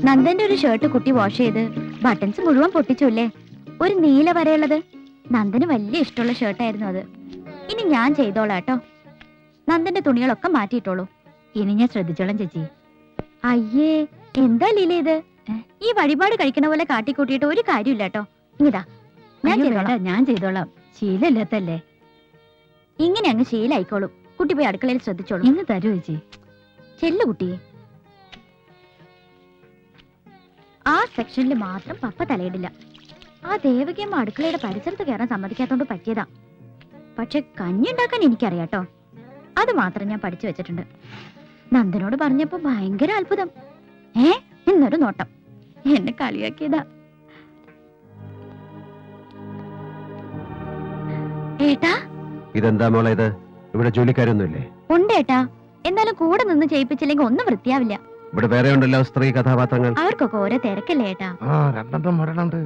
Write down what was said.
നന്ദന്റെ ഒരു ഷർട്ട് കുട്ടി വാഷ് ചെയ്ത് ബട്ടൺസ് മുഴുവൻ പൊട്ടിച്ചുല്ലേ? ഒരു നീല വരയുള്ളത്. നന്ദന് വലിയ ഇഷ്ടമുള്ള ഷർട്ടായിരുന്നു അത്. ഇനി ഞാൻ ചെയ്തോളാട്ടോ. നന്ദന്റെ തുണികളൊക്കെ മാറ്റിയിട്ടോളൂ. ഇനി ഞാൻ ശ്രദ്ധിച്ചോളാം ചേച്ചി. അയ്യേ, എന്താ ലീല ഇത്? ഈ വഴിപാട് കഴിക്കണ പോലെ കാട്ടിക്കൂട്ടിയിട്ട് ഒരു കാര്യമില്ല കേട്ടോ. ഇതാ ഞാൻ ചെയ്തോളാം. ശീലമില്ലാത്തല്ലേ. ഇങ്ങനെ അങ്ങ് ശീലായിക്കോളും. കുട്ടി പോയി അടുക്കളയിൽ ശ്രദ്ധിച്ചോളൂ. ഇന്ന് തരൂ ചേച്ചി. ചെല്ലു കുട്ടി. ആ സെക്ഷനിൽ മാത്രം പപ്പ തലയിടില്ല. ആ ദേവകിയമ്മ അടുക്കളയുടെ പരിസരത്ത് കയറാൻ സമ്മതിക്കാത്തോണ്ട് പറ്റിയതാ. പക്ഷെ കഞ്ഞി ഉണ്ടാക്കാൻ എനിക്കറിയാട്ടോ. അത് മാത്രം ഞാൻ പഠിച്ചു വെച്ചിട്ടുണ്ട്. നന്ദനോട് പറഞ്ഞപ്പോ ഭയങ്കര അത്ഭുതം. എന്നൊരു നോട്ടം. എന്നെ കളിയാക്കിയതാ. ഏട്ടാ, ഇതെന്താ മോളെ ഇത്? ഇവിടെ ജോലിക്കാരൊന്നുമില്ലേ? ഉണ്ട് ഏട്ടാ. എന്നാലും കൂടെ നിന്ന് ചെയ്യിപ്പിച്ചില്ലെങ്കിൽ ഒന്നും വൃത്തിയാവില്ല. ഇവിടെ വേറെ ഉണ്ടല്ലോ സ്ത്രീ കഥാപാത്രങ്ങൾ. അവർക്കൊക്കെ ഓരോ തിരക്കല്ലേ ഏട്ടാ. രണ്ടെണ്ണം വരണുണ്ട്.